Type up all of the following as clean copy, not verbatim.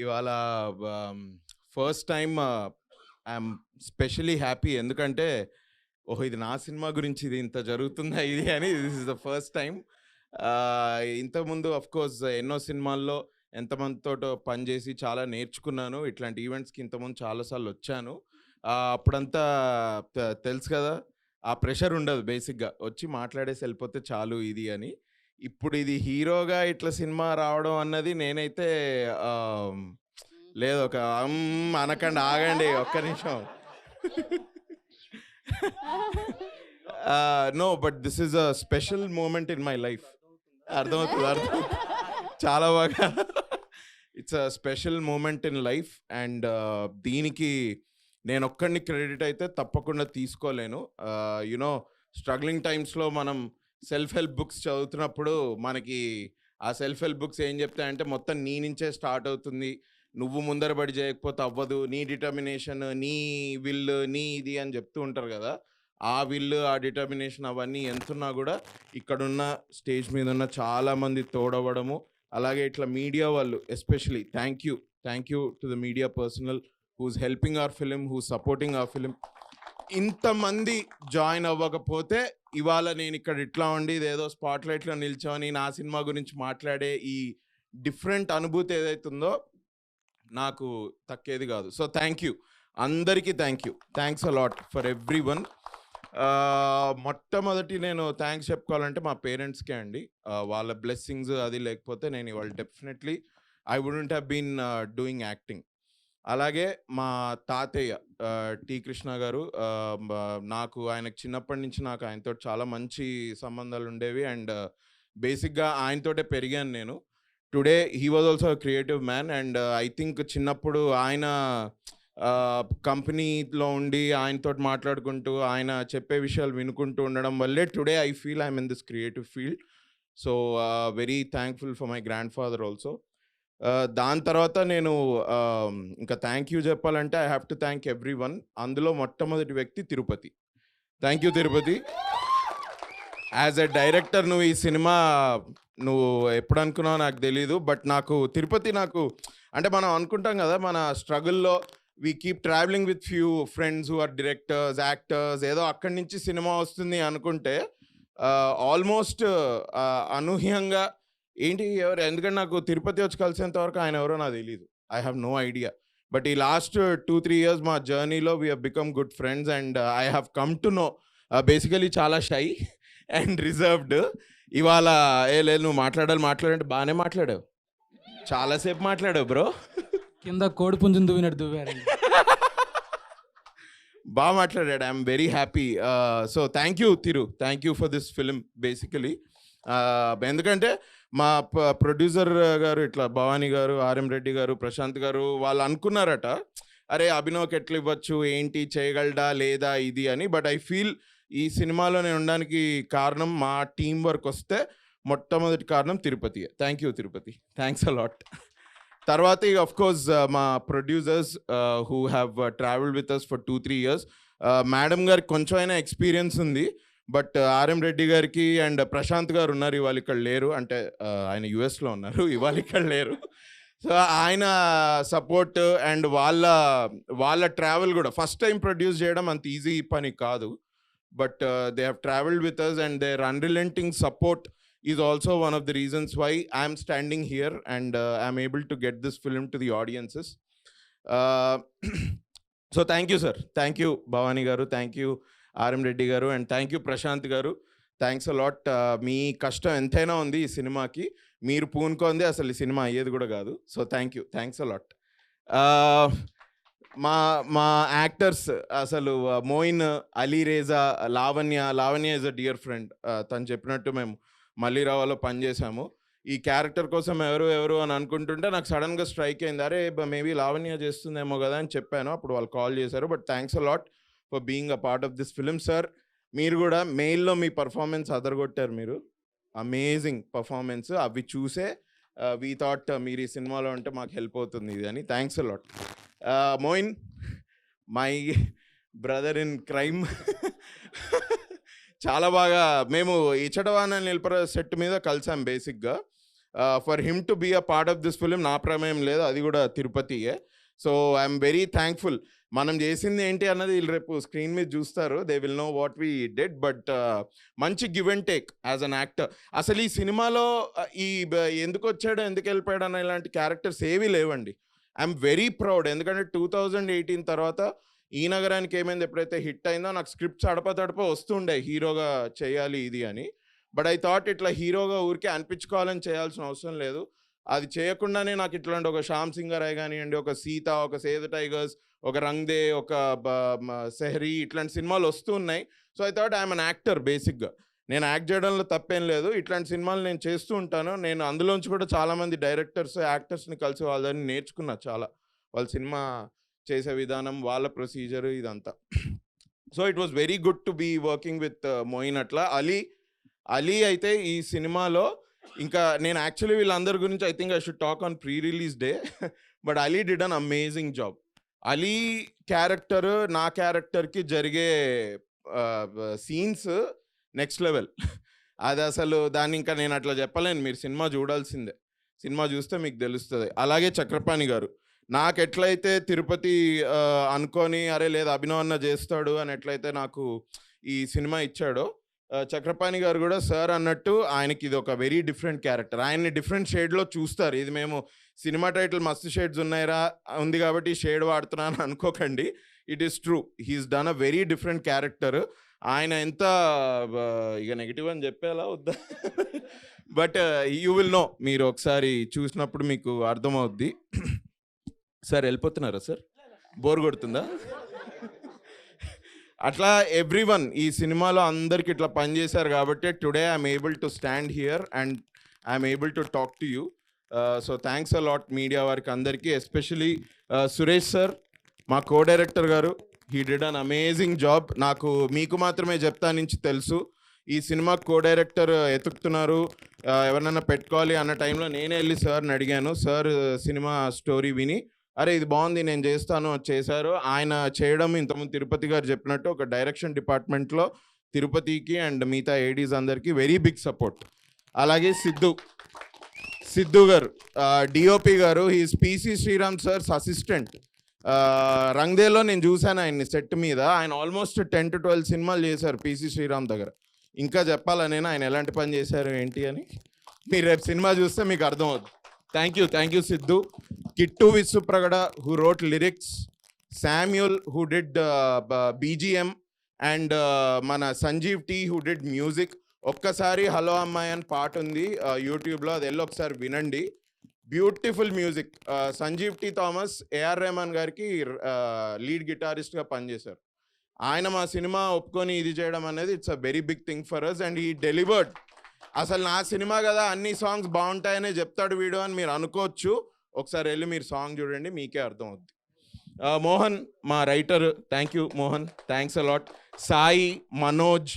ఇవాళ first time I'm especially happy. ఎందుకంటే ఓహో, ఇది నా సినిమా గురించి ఇది ఇంత జరుగుతుందా ఇది అని. This is the first time. ఇంతకుముందు కోర్స్ ఎన్నో సినిమాల్లో ఎంతమందితో పనిచేసి చాలా నేర్చుకున్నాను. ఇట్లాంటి ఈవెంట్స్కి ఇంతకుముందు చాలాసార్లు వచ్చాను. అప్పుడంతా తెలుసు కదా, ఆ ప్రెషర్ ఉండదు. బేసిక్గా వచ్చి మాట్లాడేసి వెళ్ళిపోతే చాలు ఇది అని. ఇప్పుడు ఇది హీరోగా ఇట్లా సినిమా రావడం అన్నది నేనైతే లేదు. ఒక అనకండి, ఆగండి ఒక్క నిమిషం. No, but this is a special moment in my life. అర్థమవుతుంది. చాలా బాగా it's a special moment in life. And దీనికి నేను ఒక్కడిని క్రెడిట్ అయితే తప్పకుండా తీసుకోలేను. యునో, స్ట్రగ్లింగ్ టైమ్స్లో మనం సెల్ఫ్ హెల్ప్ బుక్స్ చదువుతున్నప్పుడు మనకి ఆ సెల్ఫ్ హెల్ప్ బుక్స్ ఏం చెప్తాయంటే మొత్తం నీ నుంచే స్టార్ట్ అవుతుంది, నువ్వు ముందరబడి చేయకపోతే అవ్వదు, నీ డిటర్మినేషన్, నీ విల్, నీ ఇది అని చెప్తూ ఉంటారు కదా. ఆ విల్, ఆ డిటర్మినేషన్ అవన్నీ ఎంతున్నా కూడా ఇక్కడున్న స్టేజ్ మీద ఉన్న చాలామంది తోడవడము, అలాగే ఇట్లా మీడియా వాళ్ళు especially thank you to the media personal who's helping our film, who's supporting our film. ఇంతమంది జాయిన్ అవ్వకపోతే ఇవాళ నేను ఇక్కడ ఇట్లా ఉండి ఇదేదో స్పాట్లైట్లో నిల్చొని నా సినిమా గురించి మాట్లాడే ఈ డిఫరెంట్ అనుభూతి ఏదైతుందో నాకు తక్కేది కాదు. సో థ్యాంక్ యూ అందరికీ, thanks a lot for every one. మొట్టమొదటి నేను థ్యాంక్స్ చెప్పుకోవాలంటే మా పేరెంట్స్కే అండి. వాళ్ళ బ్లెస్సింగ్స్ అది లేకపోతే నేను ఇవాళ definitely I wouldn't have been doing acting. అలాగే మా తాతయ్య టి కృష్ణ గారు, నాకు ఆయనకు చిన్నప్పటి నుంచి నాకు ఆయనతో చాలా మంచి సంబంధాలు ఉండేవి. అండ్ బేసిక్గా ఆయనతోటే పెరిగాను నేను. Today he was also creative man. And I think చిన్నప్పుడు ఆయన కంపెనీలో ఉండి ఆయనతో మాట్లాడుకుంటూ ఆయన చెప్పే విషయాలు వినుకుంటూ ఉండడం వల్లే today I feel I'm in this creative field. So very thankful for my grand father also. దాని తర్వాత నేను ఇంకా థ్యాంక్ యూ చెప్పాలంటే I have to thank every one. అందులో మొట్టమొదటి వ్యక్తి Tirupati. Thank you Tirupati. As a director నువ్వు ఈ సినిమా నువ్వు ఎప్పుడు అనుకున్నావు నాకు తెలీదు, బట్ నాకు తిరుపతి నాకు అంటే మనం అనుకుంటాం కదా మన స్ట్రగుల్లో we keep travelling with few friends who are directors, actors, ఏదో అక్కడి నుంచి సినిమా వస్తుంది అనుకుంటే ఆల్మోస్ట్ అనూహ్యంగా ఏంటి ఎవరు, ఎందుకంటే నాకు తిరుపతి వచ్చి కలిసేంత వరకు ఆయన ఎవరో నాకు తెలీదు. I have no idea. But ఈ లాస్ట్ 2-3 years మా జర్నీలో we have become good friends. And I have come to know basically చాలా షై అండ్ రిజర్వ్డ్. ఇవాళ లేదు నువ్వు మాట్లాడంటే బాగానే మాట్లాడావు, చాలాసేపు మాట్లాడావు బ్రో. కింద కోడి పుంజుని దువ్వినట్టు దువ్వారండి. బాగా మాట్లాడాడు. I'm very happy. So thank you for this film basically. ఎందుకంటే మా ప్రొడ్యూసర్ గారు ఇట్లా భవానీ గారు, ఆర్ఎం రెడ్డి గారు, ప్రశాంత్ గారు వాళ్ళు అనుకున్నారట, అరే అభినవ్కి ఎట్లా ఇవ్వచ్చు, ఏంటి చేయగలడా లేదా ఇది అని. బట్ ఐ ఫీల్ ఈ సినిమాలో నేను ఉండడానికి కారణం మా టీం వర్క్ వస్తే మొట్టమొదటి కారణం Tirupati. Thank you Tirupati, thanks a lot. తర్వాత ఆఫ్ కోర్స్ మా producers who have travelled with us for 2-3 years. Madam గారికి కొంచెం అయినా ఎక్స్పీరియన్స్ ఉంది, బట్ ఆర్ఎం రెడ్డి గారికి అండ్ ప్రశాంత్ గారు ఉన్నారు, ఇవాళ ఇక్కడ లేరు. అంటే ఆయన యుఎస్లో ఉన్నారు, ఇవాళ ఇక్కడ లేరు. సో ఆయన సపోర్ట్ అండ్ వాళ్ళ ట్రావెల్ కూడా ఫస్ట్ టైం ప్రొడ్యూస్ చేయడం అంత ఈజీ పని కాదు. But they have travelled with us and their unrelenting support is also one of the reasons why I am standing here and I am able to get this film to the audiences. So thank you sir, thank you Bhavani garu, thank you RM Reddy garu, and thank you Prashant garu. Thanks a lot. మీ కష్టం ఎంతైనా ఉంది ఈ సినిమాకి, మీరు పూనుకోంది అసలు ఈ cinema అయ్యేది కూడా కాదు. So thanks a lot. మా యాక్టర్స్ అసలు Moin, Ali Reza, Lavanya is a dear friend. తను చెప్పినట్టు మేము మల్లీరావాలో పనిచేసాము. ఈ క్యారెక్టర్ కోసం ఎవరు అని అనుకుంటుంటే నాకు సడన్గా స్ట్రైక్ అయింది, అరే మేబీ లావణ్య చేస్తుందేమో కదా అని చెప్పాను. అప్పుడు వాళ్ళు కాల్ చేశారు. But thanks a lot for being a part of this film. Sir మీరు కూడా మెయిల్లో మీ పర్ఫార్మెన్స్ అదరగొట్టారు, మీరు అమేజింగ్ పర్ఫార్మెన్స్. అవి చూసే వీ థాట్ మీరు ఈ సినిమాలో ఉంటే మాకు హెల్ప్ అవుతుంది ఇది అని. Thanks a lot. Moin, my brother in crime. చాలా బాగా మేము ఇచ్చటవాన నిల్పర సెట్ మీద కలిసాం బేసిక్గా. For him to be a part of this film నా ప్రమేయం లేదు, అది కూడా తిరుపతియే. So I'm very thankful. మనం చేసింది ఏంటి అన్నది వీళ్ళు రేపు స్క్రీన్ మీద చూస్తారు, they will know what we did. But మంచి give and take as an actor. అసలు ఈ సినిమాలో ఎందుకు వచ్చాడు ఎందుకు వెళ్ళిపోయాడు అన్న ఇలాంటి క్యారెక్టర్స్ ఏవీ లేవండి. ఐఎమ్ వెరీ ప్రౌడ్, ఎందుకంటే 2018 తర్వాత ఈ నగరానికి ఏమైంది ఎప్పుడైతే హిట్ అయిందో నాకు స్క్రిప్ట్స్ అడప వస్తుండే హీరోగా చేయాలి ఇది అని. బట్ ఐ థాట్ ఇట్లా హీరోగా ఊరికే అనిపించుకోవాలని చేయాల్సిన అవసరం లేదు. అది చేయకుండానే నాకు ఇట్లాంటి ఒక శ్యామ్ సింగరాయ్ కానివ్వండి, ఒక సీత, ఒక సేవ్ ద టైగర్స్, ఒక రంగ్దే, ఒక సెహరీ, ఇట్లాంటి సినిమాలు వస్తూ ఉన్నాయి. So I thought I'm an actor బేసిక్గా. నేను యాక్ట్ చేయడంలో తప్పేం లేదు, ఇట్లాంటి సినిమాలు నేను చేస్తూ ఉంటాను. నేను అందులోంచి కూడా చాలామంది డైరెక్టర్స్, యాక్టర్స్ని కలిసి వాళ్ళని నేర్చుకున్నా చాలా. వాళ్ళ సినిమా చేసే విధానం, వాళ్ళ ప్రొసీజర్ ఇదంతా. So it was very good to be working with Moin. అట్లా అలీ అయితే ఈ సినిమాలో ఇంకా నేను యాక్చువల్లీ వీళ్ళందరి గురించి I think I should talk on pre release day. But Ali did an amazing job. Ali character నా క్యారెక్టర్కి జరిగే సీన్స్ నెక్స్ట్ లెవెల్. అది అసలు దాన్ని ఇంకా నేను అట్లా చెప్పలేను, మీరు సినిమా చూడాల్సిందే, సినిమా చూస్తే మీకు తెలుస్తుంది. అలాగే చక్రపాణి గారు నాకు ఎట్లయితే తిరుపతి అనుకొని అరే లేదు అభినవ్ అన్న చేస్తాడు అని ఎట్లయితే నాకు ఈ సినిమా ఇచ్చాడో, చక్రపాణి గారు కూడా సార్ అన్నట్టు ఆయనకి ఇది ఒక వెరీ డిఫరెంట్ క్యారెక్టర్. ఆయన్ని డిఫరెంట్ షేడ్లో చూస్తారు. ఇది మేము సినిమా టైటిల్ మస్తు షేడ్స్ ఉన్నాయిరా ఉంది కాబట్టి షేడ్ వాడుతున్నాను అనుకోకండి, it is true. He's done a very different character. ఆయన ఎంత ఇక నెగిటివ్ అని చెప్పేలా వద్దా, బట్ యూ విల్ నో, మీరు ఒకసారి చూసినప్పుడు మీకు అర్థమవుద్ది. సార్ వెళ్ళిపోతున్నారా సార్, బోర్ కొడుతుందా? అట్లా ఎవ్రీవన్ ఈ సినిమాలో అందరికి ఇట్లా పనిచేశారు కాబట్టి today I'm able to stand here and I'm able to talk to you. So thanks a lot media వారికి అందరికీ, ఎస్పెషలీ సురేష్ సార్ మా కో డైరెక్టర్ గారు. He did an amazing job. నాకు మీకు మాత్రమే చెప్తా నుంచి తెలుసు, ఈ సినిమా కో డైరెక్టర్ ఎతుకుతున్నారు, ఎవరినైనా పెట్టుకోవాలి అన్న టైంలో నేనే వెళ్ళి సార్ని అడిగాను. సార్ సినిమా స్టోరీ విని అరే ఇది బాగుంది నేను చేస్తాను చేశారు. ఆయన చేయడం ఇంతకుముందు తిరుపతి గారు చెప్పినట్టు ఒక డైరెక్షన్ డిపార్ట్మెంట్లో తిరుపతికి అండ్ మిగతా ఏడీస్ అందరికీ వెరీ బిగ్ సపోర్ట్. అలాగే సిద్ధు గారు డిఓపి గారు, he's PC Sreeram sir's assistant. రంగ్దేలో నేను చూశాను ఆయన్ని సెట్ మీద, ఆయన ఆల్మోస్ట్ 10 to 12 సినిమాలు చేశారు పిసి శ్రీరామ్ దగ్గర. ఇంకా చెప్పాలా నేను ఆయన ఎలాంటి పని చేశారు ఏంటి అని, మీరు రేపు సినిమా చూస్తే మీకు అర్థమవుతుంది. Thank you Siddhu. Kittu Vishwapragada who wrote lyrics, Samuel who did BGM, and మన Sanjeev T who did music. ఒక్కసారి హలో అమ్మాయి అని పాట ఉంది యూట్యూబ్లో, అది వెళ్ళి ఒకసారి వినండి, beautiful music. Sanjeev T Thomas AR Rahman గారికి లీడ్ గిటారిస్ట్గా పనిచేశారు. ఆయన మా సినిమా ఒప్పుకొని ఇది చేయడం అనేది it's a very big thing for us and he delivered. అసలు నా సినిమా కదా అన్ని సాంగ్స్ బాగుంటాయనే చెప్తాడు వీడియో అని మీరు అనుకోవచ్చు, ఒకసారి వెళ్ళి మీరు సాంగ్ చూడండి మీకే అర్థం అవుద్ది. మోహన్ మా writer, thank you Mohan, thanks a lot. Sai, Manoj,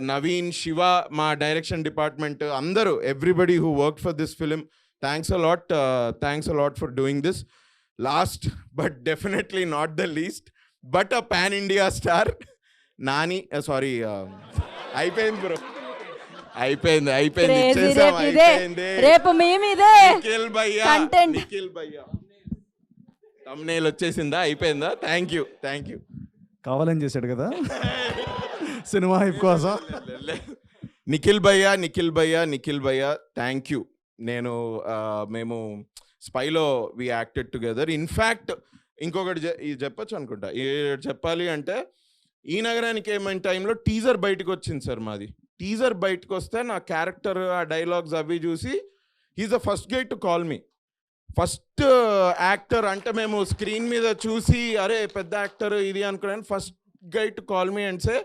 Naveen, Shiva మా డైరెక్షన్ డిపార్ట్మెంట్ అందరూ, everybody who work for this film, thanks a lot for doing this. Last but definitely not the least but a pan India star Nani, sorry అయిపోయింది bro, అయిపోయింది ఇచ్చేసాం, అయిపోయింది. రేపు మేమిదే నిఖిల్ భయ్యా thumbnail వచ్చేసిందా, అయిపోయిందా? థ్యాంక్ యూ కావాలని చేశాడు కదా సినిమా హైప్ కోసం. నిఖిల్ భయ్యా థ్యాంక్ యూ. మేము స్పైలో వి యాక్టెడ్ టుగెదర్. ఇన్ఫ్యాక్ట్ ఇంకొకటి చెప్పచ్చు అనుకుంటా, చెప్పాలి అంటే ఈ నగరానికి ఏమైనా టైంలో టీజర్ బయటకు వచ్చింది సార్ మాది. టీజర్ బయటకు వస్తే నా క్యారెక్టర్ ఆ డైలాగ్స్ అవి చూసి he's the first guy to call me. First actor అంటే మేము స్క్రీన్ మీద చూసి అరే పెద్ద యాక్టర్ ఇది అనుకున్నాను, first guy to call me and say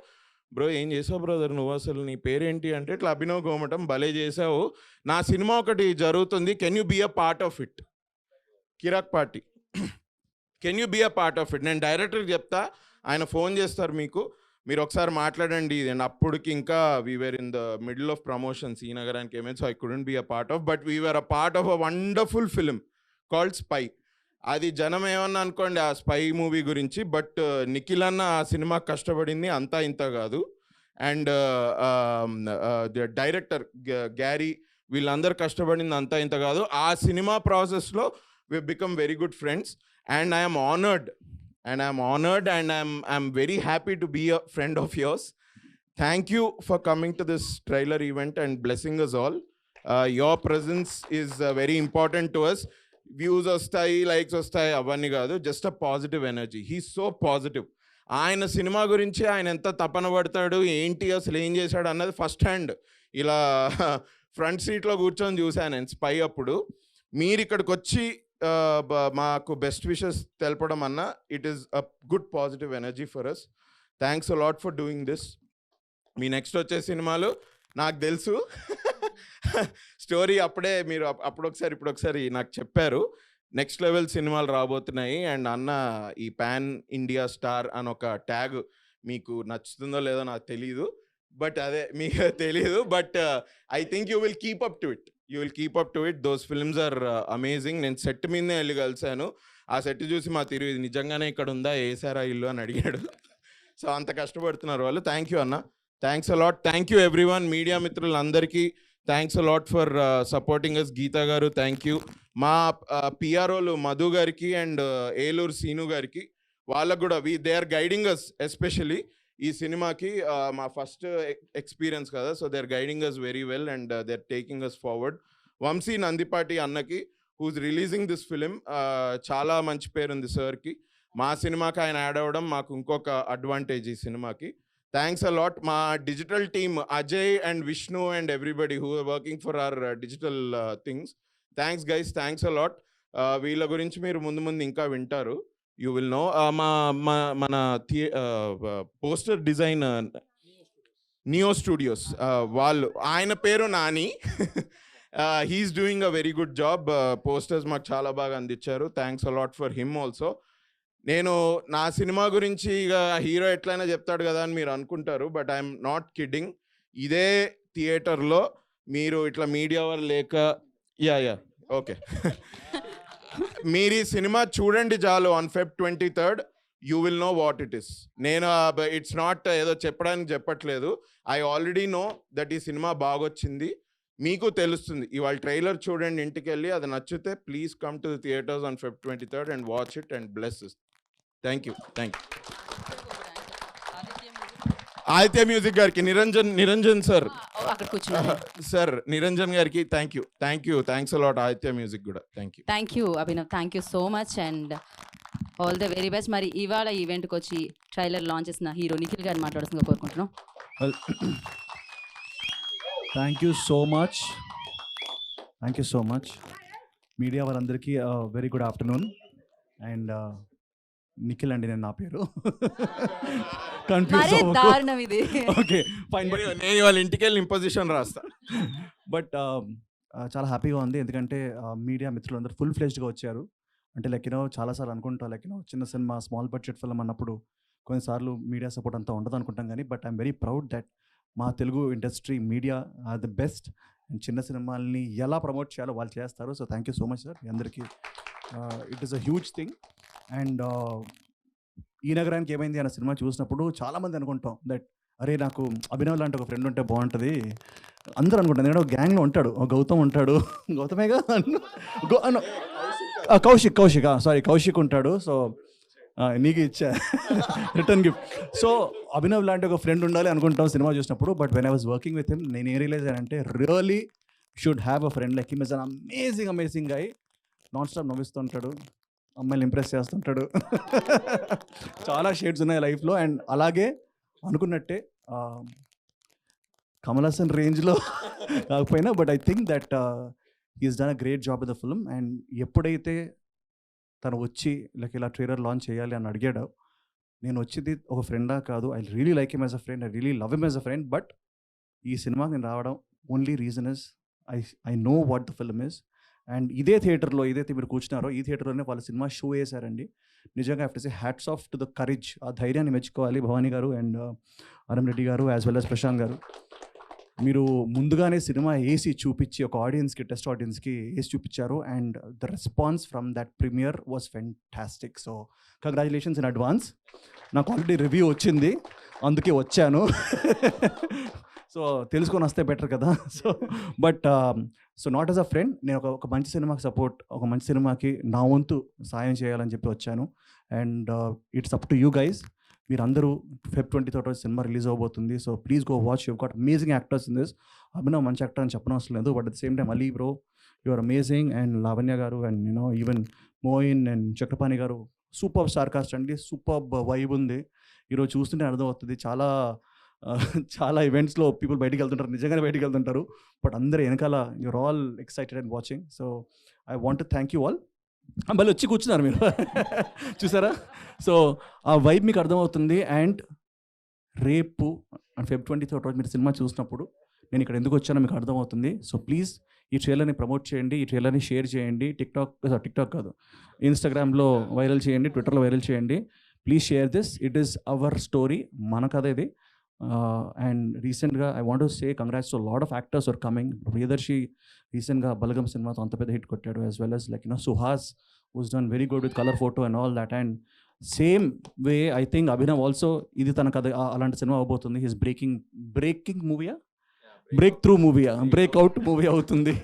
bro ఏం చేసావు బ్రదర్ నువ్వు, అసలు నీ పేరేంటి అంటే ఇట్లా అభినవ్ గోమటం, భలే చేసావు, నా సినిమా ఒకటి జరుగుతుంది, can you be a part of it, Kirrak party, can you be a part of it. నేను డైరెక్టర్కి చెప్తా, ఆయన ఫోన్ చేస్తారు మీకు, మీరు ఒకసారి మాట్లాడండి. అండ్ అప్పటికి ఇంకా we're in the middle of promotions Ee నగరానికి Emaindi, so I couldn't be a part of, but we're a part of a wonderful film called Spy. అది జనం ఏమన్నా అనుకోండి ఆ స్పై మూవీ గురించి, బట్ నిఖిల్ అన్న ఆ సినిమా కష్టపడింది అంతా ఇంత కాదు. అండ్ డైరెక్టర్ గ్యారీ వీళ్ళందరూ కష్టపడింది అంతా ఇంత కాదు. ఆ సినిమా ప్రాసెస్లో we become very good friends and I'm honoured and I'm very happy to be a friend of yours. Thank you for coming to this trailer event and blessing us all. Your presence is very important to us. Views వస్తాయి, likes వస్తాయి, అవన్నీ కాదు, just a positive energy. He's so positive. ఆయన cinema గురించి ఆయన ఎంత తపన పడతాడు, ఏంటి అసలు ఏం చేశాడు అన్నది ఫస్ట్ హ్యాండ్ ఇలా ఫ్రంట్ సీట్లో కూర్చొని చూశాను నేను స్పై అప్పుడు. మీరు ఇక్కడికి వచ్చి మాకు బెస్ట్ విషెస్ తెలపడం అన్న, it is a good positive energy for us. Thanks a lot for doing this. మీ నెక్స్ట్ వచ్చే సినిమాలు నాకు తెలుసు, స్టోరీ అప్పుడే మీరు ఇప్పుడు ఒకసారి నాకు చెప్పారు. నెక్స్ట్ లెవెల్ సినిమాలు రాబోతున్నాయి అండ్ అన్న ఈ పాన్ ఇండియా స్టార్ అని ఒక ట్యాగ్ మీకు నచ్చుతుందో లేదో నాకు తెలీదు, బట్ అదే మీకు తెలీదు, but I think you will keep up to it. Those films are amazing. నేను సెట్ మీదనే వెళ్ళి కలిశాను. ఆ సెట్ చూసి మా తిరిగి నిజంగానే ఇక్కడ ఉందా, వేసారా ఇల్లు అని అడిగాడు. సో అంత కష్టపడుతున్నారు వాళ్ళు. థ్యాంక్ యూ అన్న, thanks a lot. Thank you everyone, media మిత్రులందరికీ thanks a lot for supporting us. Geetha గారు థ్యాంక్ యూ. మా పిఆర్ఓలు మధు గారికి అండ్ ఏలూరు సీను గారికి, వాళ్ళకు కూడా they are guiding us especially ఈ సినిమాకి. మా ఫస్ట్ ఎక్స్పీరియన్స్ కదా, so they are guiding us very well and they are taking us forward. Vamshi Nandipati అన్నకి హూజ్ రిలీజింగ్ దిస్ ఫిలిం, చాలా మంచి పేరుంది సార్కి. మా సినిమాకి ఆయన యాడ్ అవ్వడం మాకు ఇంకొక అడ్వాంటేజ్ ఈ సినిమాకి. Thanks a lot. మా digital team Ajay and Vishnu and everybody who are working for our digital things. Thanks guys, thanks a lot. వీళ్ళ గురించి మీరు ముందు ఇంకా వింటారు, యూ విల్ నో. మన పోస్టర్ డిజైన్ నియో స్టూడియోస్ వాళ్ళు, ఆయన పేరు Nani. He's doing a very good job. Posters మాకు చాలా బాగా అందించారు. Thanks a lot for him also. నేను నా సినిమా గురించి ఇక హీరో ఎట్లయినా చెప్తాడు కదా అని మీరు అనుకుంటారు, బట్ ఐఎమ్ నాట్ కిడ్డింగ్. ఇదే థియేటర్లో మీరు ఇట్లా మీడియా వాళ్ళు లేక ఓకే మీరు ఈ సినిమా చూడండి చాలు, on Feb 23rd you will know what it is. నేను ఇట్స్ నాట్ ఏదో చెప్పడానికి చెప్పట్లేదు, ఐ ఆల్రెడీ నో దట్ ఈ సినిమా బాగొచ్చింది, మీకు తెలుస్తుంది. ఇవాళ ట్రైలర్ చూడండి ఇంటికి వెళ్ళి, అది నచ్చితే please come to the theatres on Feb 23rd and watch it and bless us. Thank you. Aditya music గారికి, నిరంజన్ సార్, సార్ నిరంజన్ గారికి thank you. Thanks a lot Aditya music కూడా. Thank you Abhinav, thank you so much and all the very best. మరి ఇవాళ ఈవెంట్కి వచ్చి trailer launch చేసిన hero Nikhil గారిని మాట్లాడుతుందిగా కోరుకుంటున్నాం. Thank you so much media వారందరికీ very good afternoon. And Nikhil అండి నా పేరు, కన్ఫ్యూజ్ దారుణం ఇది. ఓకే ఫైన్, నేను వాళ్ళ ఇంటికి వెళ్ళి ఇంపోజిషన్ రాస్తా. బట్ చాలా హ్యాపీగా ఉంది, ఎందుకంటే మీడియా మిత్రులందరూ ఫుల్ ఫ్లెజ్డ్గా వచ్చారు. అంటే చాలాసార్లు అనుకుంటా చిన్న సినిమా స్మాల్ బడ్జెట్ ఫిల్మ్ అన్నప్పుడు కొన్నిసార్లు మీడియా సపోర్ట్ అంతా ఉండదు అనుకుంటాం కానీ, but I'm very proud that మా Telugu industry media are the best. And చిన్న సినిమాల్ని ఎలా ప్రమోట్ చేయాలో వాళ్ళు చేస్తారు. So thank you so much sir మీ అందరికీ. It is a huge thing. And ఈ నగరానికి ఏమైంది అన్న సినిమా చూసినప్పుడు చాలామంది అనుకుంటాం దట్ అరే నాకు అభినవ్ లాంటి ఒక ఫ్రెండ్ ఉంటే బాగుంటుంది అందరూ అనుకుంటారు. ఎందుకంటే ఒక గ్యాంగ్లో ఉంటాడు, ఒక గౌతమ్ ఉంటాడు, గౌతమేగా కౌశిక్ ఉంటాడు. సో నీకు ఇచ్చా రిటర్న్ గిఫ్ట్. సో అభినవ్ లాంటి ఒక ఫ్రెండ్ ఉండాలి అనుకుంటాం సినిమా చూసినప్పుడు. But when I was working with him నేను ఏం రియలైజ్ అయ్యానంటే really should have a friend like him. Is an amazing guy. Non stop నవ్విస్తుంటాడు, అమ్మాయిని ఇంప్రెస్ చేస్తుంటాడు. చాలా షేడ్స్ ఉన్నాయి లైఫ్లో. అండ్ అలాగే అనుకున్నట్టే కమల్ హాసన్ రేంజ్లో కాకపోయినా, but I think that he's done a great job in the film. And ఎప్పుడైతే తను వచ్చి ఇలా ట్రైలర్ లాంచ్ చేయాలి అని అడిగాడు, నేను వచ్చింది ఒక ఫ్రెండా కాదు, I really like him as a friend, I really love him as a friend. But ఈ సినిమాకి నేను రావడం only reason is I know what the film is. And ఇదే థియేటర్లో ఏదైతే మీరు కూర్చున్నారో ఈ థియేటర్లోనే వాళ్ళ సినిమా షో వేశారండి. నిజంగా have to say hats off to the courage. ఆ ధైర్యాన్ని మెచ్చుకోవాలి భవానీ గారు అండ్ అరం రెడ్డి గారు యాజ్ వెల్ యాజ్ ప్రశాంత్ గారు. మీరు ముందుగానే సినిమా వేసి చూపించి ఒక ఆడియన్స్కి, టెస్ట్ ఆడియన్స్కి వేసి చూపించారు. And the response from that premiere was fantastic. So congratulations in advance. నాకు ఆల్రెడీ రివ్యూ వచ్చింది, అందుకే వచ్చాను. సో తెలుసుకొని వస్తే బెటర్ కదా. So but so not as a friend, నేను ఒక మంచి సినిమాకి సపోర్ట్, ఒక మంచి సినిమాకి నా వంతు సాయం చేయాలని చెప్పి వచ్చాను. And it's up to you guys. మీరందరూ Feb 20 సినిమా రిలీజ్ అవబోతుంది. So please go watch. You got amazing actors in this. Abhinav మంచి యాక్టర్ అని చెప్పనవసరం లేదు, but at the same time Ali bro, you are amazing. And Lavanya గారు and you know even Moin and Chakrapani గారు super star cast అండి. సూపర్ వైబ్ ఉంది. ఈరోజు చూస్తుంటే అర్థమవుతుంది. చాలా ఈవెంట్స్లో పీపుల్ బయటికి వెళ్తుంటారు, నిజంగానే బయటికి వెళ్తుంటారు. బట్ అందరూ వెనకాల you're all excited and watching. So I want to thank you all. మళ్ళీ వచ్చి కూర్చున్నారు మీరు చూసారా. సో ఆ వైబ్ మీకు అర్థమవుతుంది. అండ్ రేపు Feb 23 మీరు సినిమా చూసినప్పుడు నేను ఇక్కడ ఎందుకు వచ్చానో మీకు అర్థమవుతుంది. సో ప్లీజ్ ఈ ట్రైలర్ని ప్రమోట్ చేయండి, ఈ ట్రైలర్ని షేర్ చేయండి. టిక్టాక్ కాదు, ఇన్స్టాగ్రామ్లో వైరల్ చేయండి, ట్విట్టర్లో వైరల్ చేయండి. Please share this. It is our story, మన కథ ఇది. అండ్ రీసెంట్గా I want to say congrats to lot of actors are coming. Priyadarshi రీసెంట్గా బలగం సినిమాతో అంత పెద్ద హిట్ కొట్టాడు, as well as like Suhas was done very good with colour photo and all that. And same way I think Abhinav also ఇది తన కథ అలాంటి సినిమా అవబోతుంది. హిస్ బ్రేకింగ్ మూవీయా, బ్రేక్ త్రూ మూవీయా, బ్రేక్అవుట్ మూవీ అవుతుంది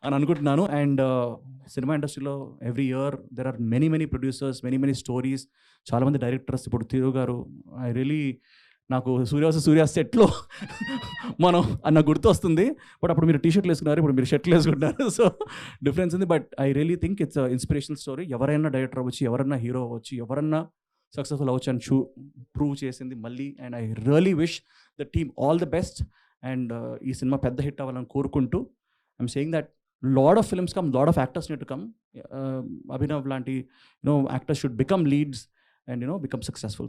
అని అనుకుంటున్నాను. అండ్ సినిమా ఇండస్ట్రీలో every year there are many producers, many stories, చాలామంది డైరెక్టర్స్. ఇప్పుడు తిరు గారు, ఐ రియలీ నాకు సూర్య సెట్లో మనం అన్న గుర్తు వస్తుంది. బట్ అప్పుడు మీరు టీషర్ట్లు వేసుకున్నారు, ఇప్పుడు మీరు షర్ట్లు వేసుకుంటున్నారు. సో డిఫరెన్స్ ఉంది. But I really think it's inspirational story. ఎవరైనా డైరెక్టర్ అవ్వచ్చు, ఎవరన్నా హీరో అవ్వచ్చు, ఎవరన్నా సక్సెస్ఫుల్ అవ్వచ్చు అని ప్రూవ్ చేసింది మళ్ళీ. And I really wish the team all the best. And ఈ సినిమా పెద్ద హిట్ అవ్వాలని కోరుకుంటూ I'm saying that lot of films come, lot of actors need to come. Abhinav లాంటి actors should become leads and become successful.